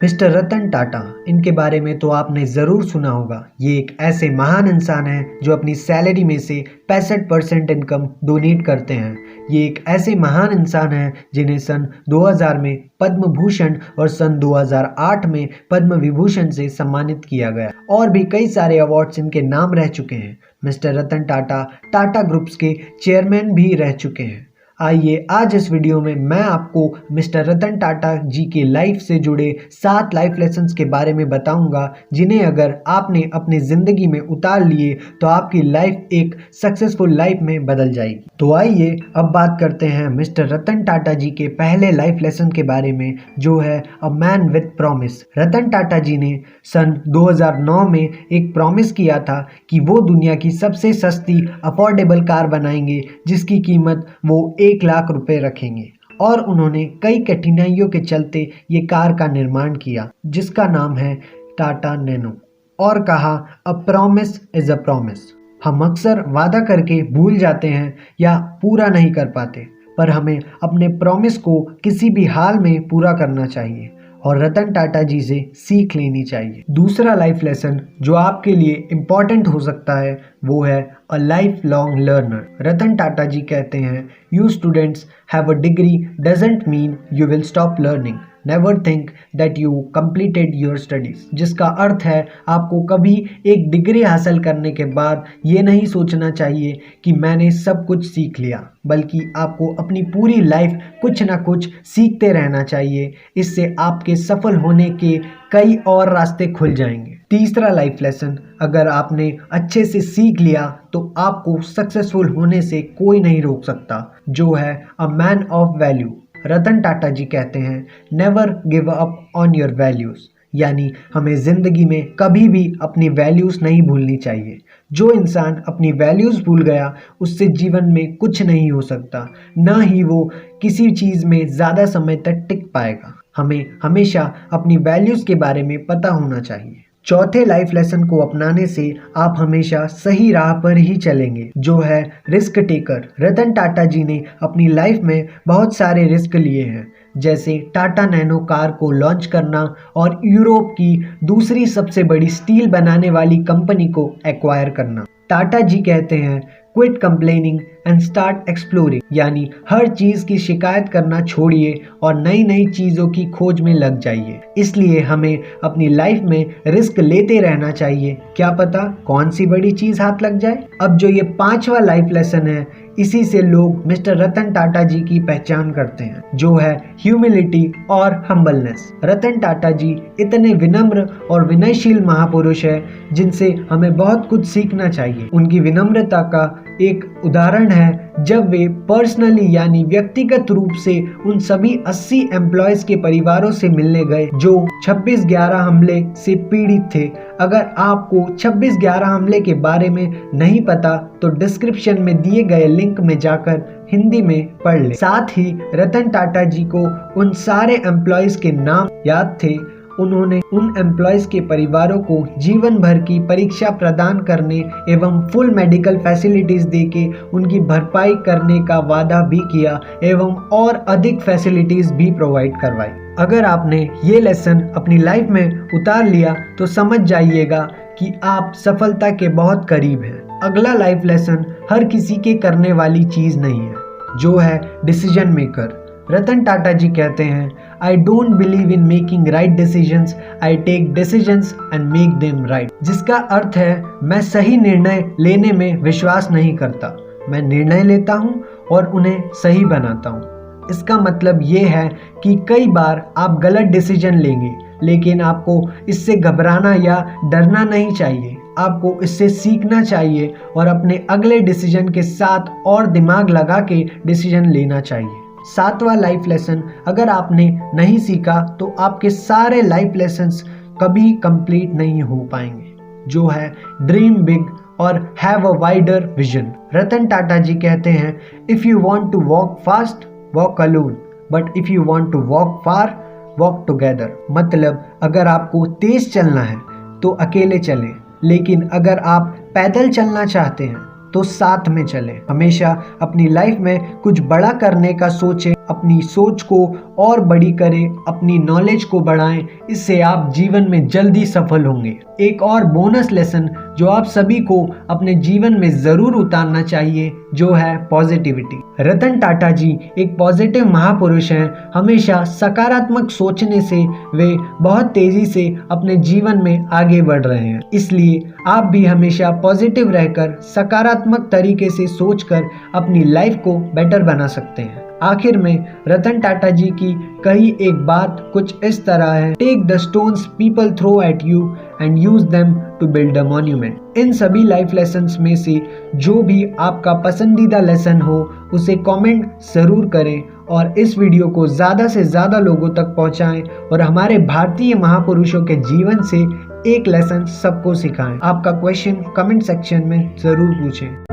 Mister Ratan Tata, इनके बारे में तो आपने ज़रूर सुना होगा। ये एक ऐसे महान इंसान हैं जो अपनी सैलरी में से 65% इनकम डोनेट करते हैं। ये एक ऐसे महान इंसान हैं जिन्हें सन 2000 में पद्म भूषण और सन 2008 में पद्म विभूषण से सम्मानित किया गया और भी कई सारे अवार्ड्स इनके नाम रह चुके हैं। मिस्टर रतन टाटा टाटा ग्रुप्स के चेयरमैन भी रह चुके हैं। आइए आज इस वीडियो में मैं आपको मिस्टर रतन टाटा जी के लाइफ से जुड़े 7 लाइफ लेसन्स के बारे में बताऊंगा, जिन्हें अगर आपने अपनी ज़िंदगी में उतार लिए तो आपकी लाइफ एक सक्सेसफुल लाइफ में बदल जाएगी। तो आइए अब बात करते हैं मिस्टर रतन टाटा जी के पहले लाइफ लेसन के बारे में, जो है अ मैन विथ प्रॉमिस। रतन टाटा जी ने सन 2009 में एक प्रॉमिस किया था कि वो दुनिया की सबसे सस्ती अफोर्डेबल कार बनाएंगे जिसकी कीमत वो 1 लाख रुपए रखेंगे, और उन्होंने कई कठिनाइयों के चलते ये कार का निर्माण किया जिसका नाम है टाटा नैनो, और कहा a promise is a promise. हम अक्सर वादा करके भूल जाते हैं या पूरा नहीं कर पाते, पर हमें अपने प्रॉमिस को किसी भी हाल में पूरा करना चाहिए और रतन टाटा जी से सीख लेनी चाहिए। दूसरा लाइफ लेसन जो आपके लिए इम्पॉर्टेंट हो सकता है वो है अ लाइफ लॉन्ग लर्नर। रतन टाटा जी कहते हैं, you students have a degree doesn't mean you will stop learning, never think that you completed your studies. जिसका अर्थ है आपको कभी एक डिग्री हासिल करने के बाद ये नहीं सोचना चाहिए कि मैंने सब कुछ सीख लिया, बल्कि आपको अपनी पूरी लाइफ कुछ ना कुछ सीखते रहना चाहिए। इससे आपके सफल होने के कई और रास्ते खुल जाएंगे। तीसरा लाइफ लेसन अगर आपने अच्छे से सीख लिया तो आपको सक्सेसफुल होने से कोई नहीं रोक सकता, जो है अ मैन ऑफ वैल्यू। रतन टाटा जी कहते हैं, never give up on your values, यानी हमें ज़िंदगी में कभी भी अपनी वैल्यूज़ नहीं भूलनी चाहिए। जो इंसान अपनी वैल्यूज़ भूल गया उससे जीवन में कुछ नहीं हो सकता, ना ही वो किसी चीज़ में ज़्यादा समय तक टिक पाएगा। हमें हमेशा अपनी वैल्यूज़ के बारे में पता होना चाहिए। चौथे लाइफ लेसन को अपनाने से आप हमेशा सही राह पर ही चलेंगे, जो है रिस्क टेकर। रतन टाटा जी ने अपनी लाइफ में बहुत सारे रिस्क लिए हैं, जैसे टाटा नैनो कार को लॉन्च करना और यूरोप की दूसरी सबसे बड़ी स्टील बनाने वाली कंपनी को एक्वायर करना। टाटा जी कहते हैं, quit complaining and start exploring, यानी हर चीज़ की शिकायत करना छोड़िए और नई नई चीज़ों की खोज में लग जाइए। इसलिए हमें अपनी लाइफ में रिस्क लेते रहना चाहिए, क्या पता कौन सी बड़ी चीज़ हाथ लग जाए। अब जो ये 5वां लाइफ लेसन है, इसी से लोग मिस्टर रतन टाटा जी की पहचान करते हैं, जो है ह्यूमिलिटी और हम्बलनेस। रतन टाटा जी इतने विनम्र और विनयशील महापुरुष है जिनसे हमें बहुत कुछ सीखना चाहिए। उनकी विनम्रता का एक उदाहरण है जब वे पर्सनली यानी व्यक्तिगत रूप से उन सभी 80 एम्प्लॉयज के परिवारों से मिलने गए जो 26/11 हमले से पीड़ित थे। अगर आपको 26/11 हमले के बारे में नहीं पता तो डिस्क्रिप्शन में दिए गए लिंक में जाकर हिंदी में पढ़ लें। साथ ही रतन टाटा जी को उन सारे एम्प्लॉयज के नाम याद थे। उन्होंने उन एम्प्लॉयज के परिवारों को जीवन भर की परीक्षा प्रदान करने एवं फुल मेडिकल फैसिलिटीज देके उनकी भरपाई करने का वादा भी किया एवं और अधिक फैसिलिटीज भी प्रोवाइड करवाई। अगर आपने ये लेसन अपनी लाइफ में उतार लिया तो समझ जाइएगा कि आप सफलता के बहुत करीब हैं। अगला लाइफ लेसन हर किसी के करने वाली चीज़ नहीं है, जो है डिसीजन मेकर। रतन टाटा जी कहते हैं, I don't believe in making right decisions, I take decisions and make them right. जिसका अर्थ है, मैं सही निर्णय लेने में विश्वास नहीं करता, मैं निर्णय लेता हूँ और उन्हें सही बनाता हूँ। इसका मतलब ये है कि कई बार आप गलत डिसीजन लेंगे, लेकिन आपको इससे घबराना या डरना नहीं चाहिए। आपको इससे सीखना चाहिए और अपने अगले डिसीजन के साथ और दिमाग लगा के डिसीजन लेना चाहिए। 7वां लाइफ लेसन अगर आपने नहीं सीखा तो आपके सारे लाइफ लेसन्स कभी कंप्लीट नहीं हो पाएंगे, जो है ड्रीम बिग और have a wider vision. Ratan Tata ji कहते हैं, if you want to walk fast walk alone, but if you want to walk far walk together. मतलब अगर आपको तेज चलना है तो अकेले चलें, लेकिन अगर आप पैदल चलना चाहते हैं तो साथ में चलें। हमेशा अपनी लाइफ में कुछ बड़ा करने का सोचें अपनी सोच को और बड़ी करें, अपनी नॉलेज को बढ़ाएं, इससे आप जीवन में जल्दी सफल होंगे। एक और बोनस लेसन जो आप सभी को अपने जीवन में ज़रूर उतारना चाहिए, जो है पॉजिटिविटी। रतन टाटा जी एक पॉजिटिव महापुरुष हैं। हमेशा सकारात्मक सोचने से वे बहुत तेजी से अपने जीवन में आगे बढ़ रहे हैं। इसलिए आप भी हमेशा पॉजिटिव रहकर सकारात्मक तरीके से सोचकर अपनी लाइफ को बेटर बना सकते हैं। आखिर में रतन टाटा जी की कही एक बात कुछ इस तरह है, take the stones people throw at you and use them to build a monument. इन सभी लाइफ लेसन्स में से जो भी आपका पसंदीदा लेसन हो उसे कमेंट जरूर करें और इस वीडियो को ज़्यादा से ज़्यादा लोगों तक पहुंचाएं और हमारे भारतीय महापुरुषों के जीवन से एक लेसन सबको सिखाएं। आपका क्वेश्चन कमेंट सेक्शन में ज़रूर पूछें।